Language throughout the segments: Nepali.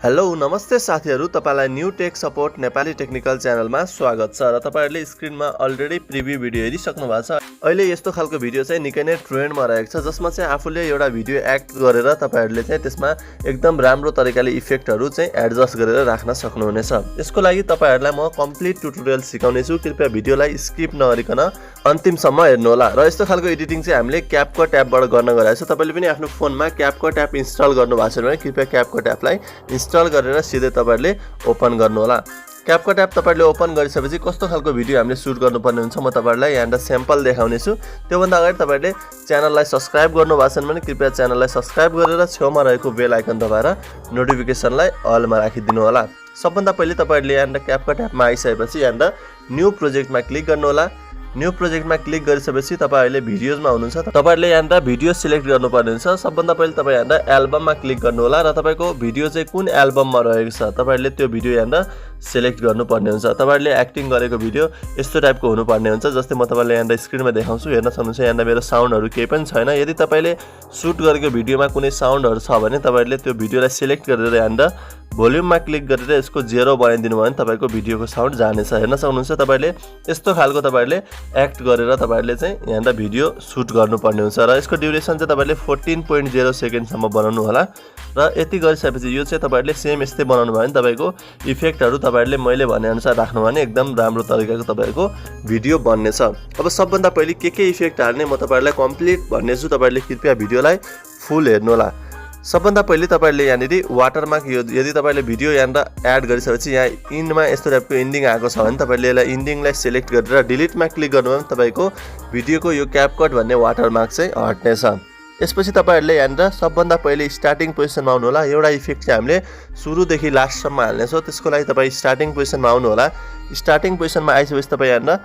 हेलो नमस्ते साथीहरु, तपाईलाई new tech support Nepali technical च्यानलमा स्वागत छ र तपाईहरुले स्क्रिनमा अलरेडी प्रिभ्यू भिडियो हेरिसक्नु भएको छ। अहिले यस्तो खालको भिडियो चाहिँ निकै नै ट्रेन्डमा रहेको छ, जसमा चाहिँ आफूले एउटा भिडियो एक्ट गरेर तपाईहरुले चाहिँ त्यसमा एकदम राम्रो तरिकाले इफेक्टहरु चाहिँ एडजस्ट गरेर राख्न सक्नुहुनेछ। यसको लागि तपाईहरुलाई म कम्प्लिट ट्युटोरियल सिकाउने छु, कृपया भिडियोलाई स्किप नगरिकन अन्तिमसम्म हेर्नु होला। र यस्तो खालको एडिटिङ चाहिँ हामीले क्यापकट एपबाट गर्न गएको छ। तपाईले पनि आफ्नो फोनमा क्यापकट एप इन्स्टल गर्नु भएको छ भने कृपया क्यापकट एपलाई इन्स्टल गरेर सिधै तपाईहरुले ओपन गर्नु होला। क्यापकट एप तपाईहरुले ओपन गरिसकेपछि कस्तो खालको भिडियो हामीले सुट गर्नुपर्ने हुन्छ म तपाईहरुलाई यहाँ स्याम्पल देखाउने छु। त्योभन्दा अगाडि तपाईहरुले च्यानललाई सब्स्क्राइब गर्नु भएको छैन भने कृपया च्यानललाई सब्स्क्राइब गरेर छेउमा रहेको बेल आइकन दबाएर नोटिफिकेसनलाई अलमा राखिदिनु होला। सबभन्दा पहिले तपाईहरुले यहाँ क्यापकट एपमा आइसकेपछि यहाँ न्यू प्रोजेक्टमा क्लिक गर्नु होला। न्यू प्रोजेक्टमा क्लिक गरिसकेपछि तपाईहरुले भिडियोजमा हुनुहुन्छ, तपाईहरुले यहाँ भिडियो सिलेक्ट गर्नुपर्ने हुन्छ। सबभन्दा पहिले तपाई यहाँ एल्बममा क्लिक गर्नु होला र तपाईको भिडियो चाहिँ कुन एल्बममा रहेको छ तपाईहरुले त्यो भिडियो यहाँ सिलेक्ट गर्नुपर्ने हुन्छ। तपाईहरुले एक्टिङ गरेको भिडियो यस्तो टाइपको हुनुपर्ने हुन्छ, जस्तै म तपाईलाई यहाँ स्क्रिनमा देखाउँछु, हेर्न सक्नुहुन्छ। यहाँ मेरो साउन्डहरु केही पनि छैन। यदि तपाईले सुट गरेको भिडियोमा कुनै साउन्डहरु छ भने तपाईहरुले त्यो भिडियोलाई सिलेक्ट गरेर यहाँ भोल्युममा क्लिक गरेर यसको 0 बनाइदिनु भयो भने तपाईको भिडियोको साउन्ड जानेछ। हेर्न सक्नुहुन्छ तपाईले यस्तो खालको तपाईहरुले एक्ट गरेर तपाईहरुले चाहिँ यहाँ भिडियो सुट गर्नुपर्ने हुन्छ र यसको ड्युरेसन चाहिँ तपाईले 14.0 सेकेन्डसम्म बनाउनु होला। र यति गरिसकेपछि यो चाहिँ तपाईहरुले सेम यस्तै बनाउनु भयो भने तपाईको इफेक्टहरु तपाईहरुले मैले भने अनुसार राख्नु भने एकदम राम्रो तरिकाको तपाईको भिडियो बन्नेछ। अब सबभन्दा पहिले के इफेक्ट हाल्ने म तपाईहरुलाई कम्प्लिट भन्ने छु, तपाईहरुले कृपया भिडियोलाई फुल हेर्नु होला। सबभन्दा पहिले तपाईहरुले यहाँनिर वाटरमार्क यदि तपाईले भिडियो यहाँ एड गरिसकेपछि यहाँ इन्डमा यस्तो टाइपको इन्डिङ आएको छ भने तपाईले यसलाई इन्डिङलाई सिलेक्ट गरेर डिलिटमा क्लिक गर्नुभयो भने तपाईको भिडियोको यो क्यापकट भन्ने वाटरमार्क चाहिँ हट्नेछ। यसपछि तपाईहरुले यहाँ सबभन्दा पहिले स्टार्टिङ पोजिसनमा आउनु होला। एउटा इफेक्ट चाहिँ हामीले सुरुदेखि लास्टसम्म हाल्नेछौँ, त्यसको लागि तपाई स्टार्टिङ पोजिसनमा आउनु होला। स्टार्टिङ पोजिसनमा आइसकेपछि तपाई यहाँ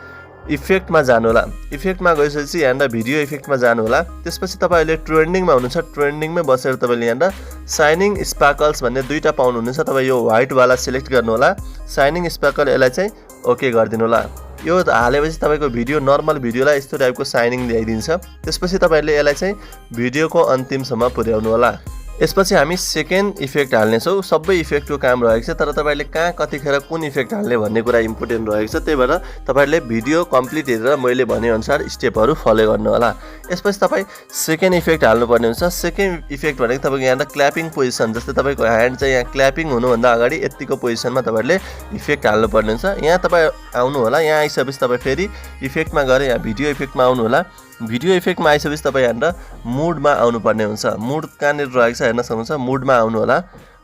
इफेक्टमा जानु होला। इफेक्टमा गइसकेपछि यहाँ भिडियो इफेक्टमा जानु होला। त्यसपछि तपाईहरुले ट्रेन्डिङमा हुनुहुन्छ, ट्रेन्डिङमै बसेर तपाईले यहाँ साइनिङ स्पार्कल्स भन्ने दुईटा पाउनुहुन्छ। तपाई यो व्हाइट वाला सिलेक्ट गर्नु होला, साइनिङ स्पार्कल यसलाई चाहिँ ओके गरिदिनु होला। यो हालेपछि तपाईको भिडियो नर्मल भिडियोलाई यस्तो टाइपको साइनिङ ल्याइदिन्छ। त्यसपछि तपाईहरुले यसलाई चाहिँ भिडियोको अन्तिमसम्म पुर्याउनु होला। यसपछि हामी सेकेन्ड इफेक्ट हाल्नेछौँ। सबै इफेक्टको काम रहेको छ, तर तपाईले कहाँ कतिखेर कुन इफेक्ट हाल्ने भन्ने कुरा इम्पोर्टेन्ट रहेको छ। त्यही भएर तपाईले भिडियो कम्प्लिट हेरेर मैले भने अनुसार स्टेपहरु फलो गर्नु होला। यसपछि तपाई सेकेन्ड इफेक्ट हाल्नुपर्ने हुन्छ। सेकेन्ड इफेक्ट भनेको तपाईको यहाँ क्ल्यापिङ पोजिसन, जस्तै तपाईको ह्यान्ड चाहिँ यहाँ क्ल्यापिङ हुनुभन्दा अगाडि यतिको पोजिसनमा तपाईले इफेक्ट हाल्नुपर्ने हुन्छ। यहाँ तपाई आउनु होला। यहाँ आइसकेपछि तपाई फेरि इफेक्टमा गएर यहाँ भिडियो इफेक्टमा आउनु होला। भिडियो इफेक्टमा आइसकेपछि तपाईँ यहाँ मुडमा आउनुपर्ने हुन्छ। मुड कहाँनिर रहेको छ हेर्न सक्नुहुन्छ, मुडमा आउनु होला।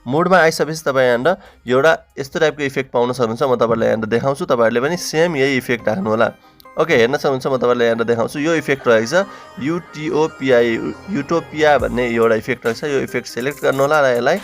मुडमा आइसकेपछि तपाईँ यहाँ एउटा यस्तो टाइपको इफेक्ट पाउन सक्नुहुन्छ। म तपाईलाई यहाँ देखाउँछु, तपाईहरुले पनि सेम यही इफेक्ट राख्नु होला। ओके, हेर्न सक्नुहुन्छ म तपाईलाई यहाँ देखाउँछु। यो इफेक्ट रहेको छ युटोपिया भन्ने एउटा इफेक्ट रहेको छ। यो इफेक्ट सिलेक्ट गर्नु होला र यसलाई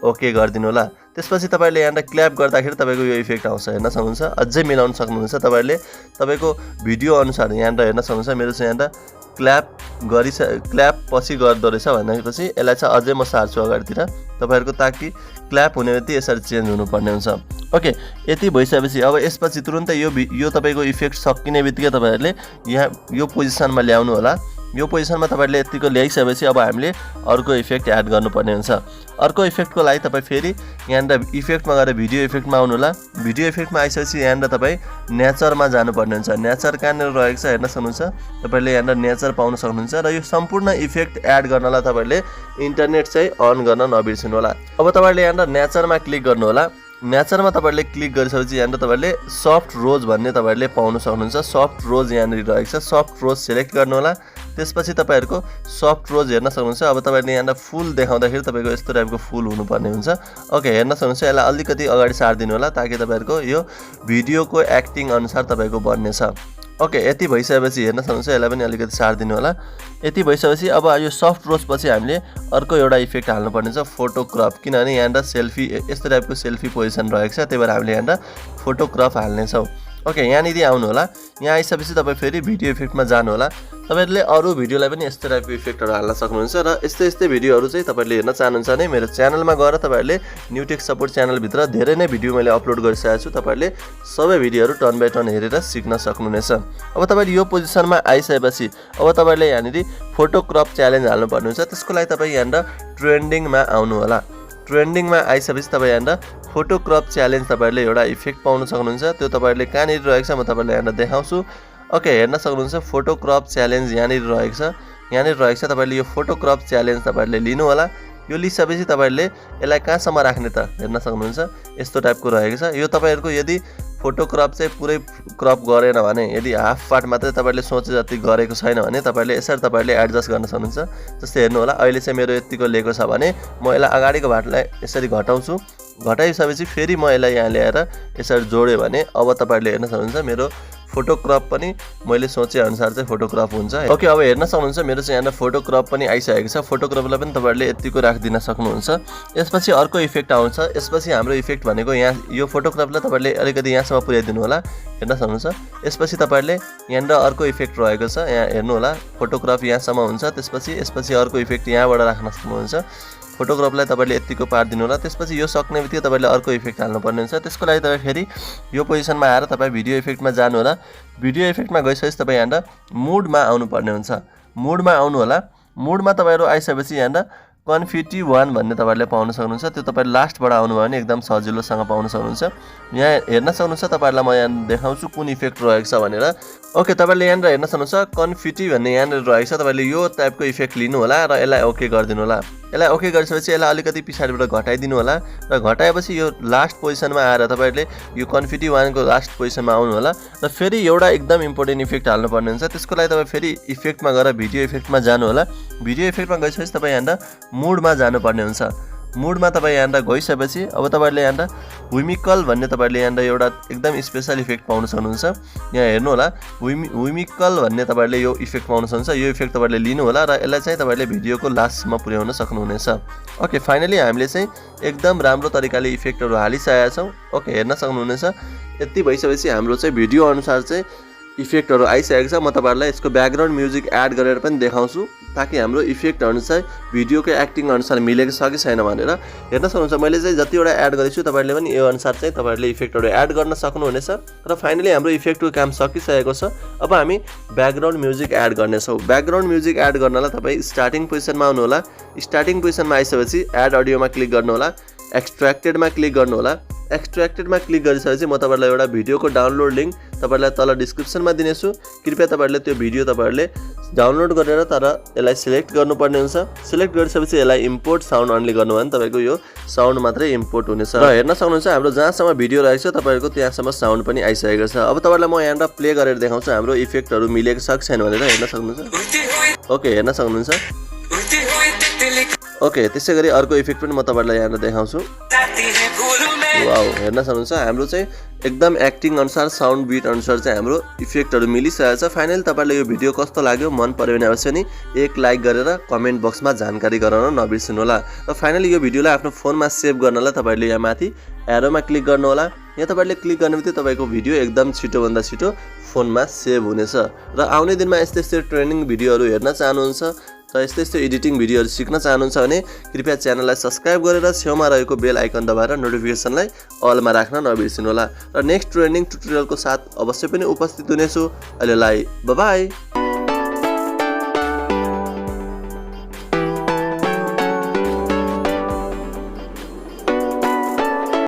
ओके गरिदिनु होला। त्यसपछि तपाईले यहाँ क्ल्याप गर्दाखेरि तपाईको यो इफेक्ट आउँछ। हेर्न सक्नुहुन्छ, अझै मिलाउन सक्नुहुन्छ तपाईले तपाईको भिडियो अनुसार। यहाँ हेर्न सक्नुहुन्छ मेरो चाहिँ यहाँ क्ल्याप पछि गर्दो रहेछ भनेपछि यसलाई चाहिँ अझै म सार्छु अगाडितिर तपाईहरुको, ताकि क्ल्याप हुने बित्तिकै यसरी चेन्ज हुनुपर्ने हुन्छ। ओके, यति भइसकेपछि अब यसपछि तुरुन्तै यो तपाईको इफेक्ट सकिने बित्तिकै तपाईहरुले यहाँ यो पोजिसनमा ल्याउनु होला। यो पोजिसनमा तपाईहरुले यतिको ल्याइसकेपछि अब हामीले अर्को इफेक्ट एड गर्नुपर्ने हुन्छ। अर्को इफेक्टको लागि तपाई फेरि यहाँ इफेक्टमा गएर भिडियो इफेक्टमा आउनु होला। भिडियो इफेक्टमा आइसकेपछि यहाँ तपाई नेचरमा जानुपर्ने हुन्छ। नेचर कहाँनिर रहेको छ हेर्न सक्नुहुन्छ, तपाईले यहाँ नेचर पाउन सक्नुहुन्छ। र यो सम्पूर्ण इफेक्ट एड गर्नलाई तपाईले इन्टरनेट चाहिँ अन गर्न नबिर्सनु होला। अब तपाईले यहाँ नेचरमा क्लिक गर्नु होला। नेचरमा तपाईले क्लिक गरिसकेपछि यहाँ तपाईले सफ्ट रोज भन्ने तपाईले पाउन सक्नुहुन्छ। सफ्ट रोज यहाँनिर रहेको छ, सफ्ट रोज सिलेक्ट गर्नु होला। त्यसपछि तपाईहरुको सफ्ट रोज हेर्न सक्नुहुन्छ। अब तपाईले यहाँ फुल देखाउँदाखेरि तपाईको यस्तो टाइपको फुल हुनुपर्ने हुन्छ। ओके, हेर्न सक्नुहुन्छ। यसलाई अलिकति अगाडि सार्दिनु होला ताकि तपाईहरुको यो भिडियोको एक्टिङ अनुसार तपाईको बन्नेछ। ओके, यति भइसकेपछि हेर्न सक्नुहुन्छ, यसलाई पनि अलिकति सार्दिनु होला। यति भइसकेपछि अब यो सफ्ट रोज पछि हामीले अर्को एउटा इफेक्ट हाल्नुपर्ने छ, फोटो क्रप। किनभने यहाँ सेल्फी यस्तो टाइपको सेल्फी पोजिसन रहेको छ, त्यही भएर हामीले यहाँ फोटो क्रप हाल्नेछौँ। ओके यहाँनिर आउनु होला। यहाँ आइसकेपछि तपाईँ फेरि भिडियो इफेक्टमा जानु होला। तपाईहरुले अरु भिडियोलाई पनि यस्तो टाइपको इफेक्टहरु हाल्न सक्नुहुन्छ र यस्तै भिडियोहरु चाहिँ तपाईहरुले हेर्न चाहनुहुन्छ भने मेरो च्यानलमा गएर तपाईहरुले न्यू टेक सपोर्ट च्यानल भित्र धेरै नै भिडियो मैले अपलोड गरिसकेको छु। तपाईहरुले सबै भिडियोहरु टर्न बाइ टर्न हेरेर सिक्न सक्नुहुनेछ। अब तपाईहरु यो पोजिसनमा आइसकेपछि अब तपाईहरुले यहाँनिर फोटो क्रप च्यालेन्ज हाल्नु पर्ने हुन्छ। त्यसको लागि तपाई यहाँनिर ट्रेन्डिङमा आउनु होला। ट्रेन्डिङमा आइसकेपछि तपाई यहाँनिर फोटो क्रप च्यालेन्ज तपाईहरुले एउटा इफेक्ट पाउन सक्नुहुन्छ। त्यो तपाईहरुले कहाँनिर रहेको छ म तपाईहरुलाई यहाँनिर देखाउँछु। ओके हेर्न सक्नुहुन्छ फोटो क्रप च्यालेन्ज यहाँनिर रहेको छ। यहाँनिर रहेको छ तपाईहरुले यो फोटो क्रप च्यालेन्ज तपाईहरुले लिनु होला। यो लिसकेपछि तपाईहरुले यसलाई कहाँसम्म राख्ने त हेर्न सक्नुहुन्छ। यस्तो टाइपको रहेको छ। यो तपाईहरुको यदि फोटो क्रप चाहिँ पुरै क्रप गरेन भने यदि हाफ पार्ट मात्रै तपाईहरुले सोचे जति गरेको छैन भने तपाईहरुले यसरी तपाईहरुले एडजस्ट गर्न सक्नुहुन्छ। जस्तै हेर्नु होला अहिले चाहिँ मेरो यतिको लिएको छ भने म यसलाई अगाडिको भागलाई यसरी घटाउँछु। घटाइसकेपछि फेरि म यसलाई यहाँ ल्याएर यसरी जोड्यो भने अब तपाईहरुले हेर्न सक्नुहुन्छ मेरो फोटो क्रप पनि मैले सोचे अनुसार चाहिँ फोटो क्रप हुन्छ। ओके अब हेर्न सक्नुहुन्छ मेरो चाहिँ यहाँ फोटो क्रप पनि आइसकेको छ। फोटो क्रपलाई पनि तपाईहरुले यतिको राखिदिन सक्नुहुन्छ। यसपछि अर्को इफेक्ट आउँछ। यसपछि हाम्रो इफेक्ट भनेको यहाँ यो फोटो क्रपलाई तपाईहरुले अलिकति यहाँसम्म पुर्याइदिनु होला। हेर्न सक्नुहुन्छ। यसपछि तपाईहरुले यहाँनिर अर्को इफेक्ट रहेको छ। यहाँ हेर्नु होला फोटो क्रप यहाँसम्म हुन्छ। यसपछि अर्को इफेक्ट यहाँबाट राख्न सक्नुहुन्छ। फोटो क्रपलाई तपाईहरुले यतिको पार्दिनु होला। त्यसपछि यो सक्ने बित्तिकै तपाईहरुले अर्को इफेक्ट हाल्नु पर्ने हुन्छ। त्यसको लागि तपाई फेरि यो पोजिसनमा आएर तपाई भिडियो इफेक्टमा जानु होला। भिडियो इफेक्टमा गइसकेपछि तपाई यहाँनिर मुडमा आउनु पर्ने हुन्छ। मुडमा आउनु होला। मुडमा तपाईहरु आइसकेपछि यहाँनिर कन्फिटी 1 भन्ने तपाईहरुले पाउन सक्नुहुन्छ। त्यो तपाईहरु लास्टबाट आउनुभयो भने एकदम सजिलोसँग पाउन सक्नुहुन्छ। यहाँ हेर्न सक्नुहुन्छ तपाईहरुलाई म यहाँ देखाउँछु कुन इफेक्ट रहेको छ भनेर। ओके तपाईहरुले यहाँनिर हेर्न सक्नुहुन्छ कन्फिटी भन्ने यहाँनिर रहेको छ। तपाईहरुले यो टाइपको इफेक्ट लिनु होला र यसलाई ओके गरिदिनु होला। यसलाई ओके गरिसकेपछि यसलाई अलिकति पछाडिबाट घटाइदिनु होला र घटाएपछि यो लास्ट पोजिसनमा आएर तपाईहरुले यो कन्फिटी 1 को लास्ट पोजिसनमा आउनु होला र फेरि एउटा एकदम इम्पोर्टेन्ट इफेक्ट हाल्नु पर्ने हुन्छ। त्यसको लागि तपाई फेरि इफेक्टमा गएर भिडियो इफेक्टमा जानु होला। भिडियो इफेक्टमा गइसकेपछि तपाई यहाँनिर मुडमा जानु पर्ने हुन्छ। मुडमा तपाई यहाँनिर गइसकेपछि अब तपाईहरुले यहाँनिर विमिकल भन्ने तपाईहरुले यहाँनिर एउटा एकदम स्पेशल इफेक्ट पाउन सक्नुहुन्छ। यहाँ हेर्नु होला विमिकल भन्ने तपाईहरुले यो इफेक्ट पाउन सक्नुहुन्छ। यो इफेक्ट तपाईहरुले लिनु होला र यसलाई चाहिँ तपाईहरुले भिडियोको लास्टमा पुर्याउन सक्नुहुनेछ। ओके फाइनली हामीले चाहिँ एकदम राम्रो तरिकाले इफेक्टहरु हालिसकेका छौं। ओके हेर्न सक्नुहुनेछ। यति भइसकेपछि हाम्रो चाहिँ भिडियो अनुसार चाहिँ इफेक्टहरु आइसकेको छ। म तपाईहरुलाई यसको ब्याकग्राउन्ड म्युजिक एड गरेर पनि देखाउँछु ताकि हाम्रो इफेक्ट अनुसार भिडियोको एक्टिङ अनुसार मिलेको छ कि छैन भनेर। हेर्न सक्नुहुन्छ मैले चाहिँ जतिवटा एड गरेको छु तपाईहरुले पनि यो अनुसार चाहिँ तपाईहरुले इफेक्टहरु एड गर्न सक्नुहुनेछ। र फाइनली हाम्रो इफेक्टको काम सकिसकेको छ। अब हामी ब्याकग्राउन्ड म्युजिक एड गर्ने छौं। ब्याकग्राउन्ड म्युजिक एड गर्नलाई तपाई स्टार्टिङ पोजिसनमा आउनु होला। स्टार्टिङ पोजिसनमा आइसकेपछि एड अडियोमा क्लिक गर्नु होला। एक्सट्र्याक्टेडमा क्लिक गर्नु होला। एक्सट्र्याक्टेडमा क्लिक गरिसकेपछि म तपाईहरुलाई एउटा भिडियोको डाउनलोड लिंक तपाईहरुलाई तल डिस्क्रिप्सनमा दिनेछु। कृपया तपाईहरुले त्यो भिडियो तपाईहरुले डाउनलोड गरेर तर यसलाई सिलेक्ट गर्नुपर्ने हुन्छ। सिलेक्ट गरिसकेपछि यसलाई इम्पोर्ट साउन्ड अनली गर्नुभयो भने तपाईको यो साउन्ड मात्रै इम्पोर्ट हुनेछ। र हेर्न सक्नुहुन्छ हाम्रो जहाँसम्म भिडियो रहेको छ तपाईहरुको त्यहाँसम्म साउन्ड पनि आइसकेको छ। अब तपाईहरुलाई म यहाँबाट प्ले गरेर देखाउँछु हाम्रो इफेक्टहरु मिलेको छ कि छैन भनेर। हेर्न सक्नुहुन्छ। ओके हेर्न सक्नुहुन्छ। ओके त्यसैगरी अर्को इफेक्ट पनि म तपाईहरुलाई यहाँ देखाउँछु। वाउ हेर्न सक्नुहुन्छ हाम्रो चाहिँ एकदम एक्टिङ अनुसार साउन्ड बिट अनुसार चाहिँ हाम्रो इफेक्टहरु मिलिसकेको छ। फाइनली तपाईहरुले यो भिडियो कस्तो लाग्यो मन पर्यो भने अवश्य नि एक लाइक गरेर कमेन्ट बक्समा जानकारी गराउन नबिर्सनु होला। र फाइनली यो भिडियोलाई आफ्नो फोनमा सेभ गर्नलाई तपाईहरुले यहाँ माथि एरोमा क्लिक गर्नु होला। यहाँ तपाईहरुले क्लिक गर्ने बित्तिकै तपाईको भिडियो एकदम छिटो भन्दा छिटो फोनमा सेभ हुनेछ। र आउने दिनमा यस्तै ट्रेनिङ भिडियोहरु हेर्न चाहनुहुन्छ र यस्तै एडिटिङ भिडियोहरु सिक्न चाहनुहुन्छ भने कृपया च्यानललाई सब्स्क्राइब गरेर छेउमा रहेको बेल आइकन दबाएर नोटिफिकेसनलाई अलमा राख्न नबिर्सनु होला। र नेक्स्ट ट्रेनिङ ट्युटोरियलको साथ अवश्य पनि उपस्थित हुनेछु। अहिलेलाई बाइ बाइ।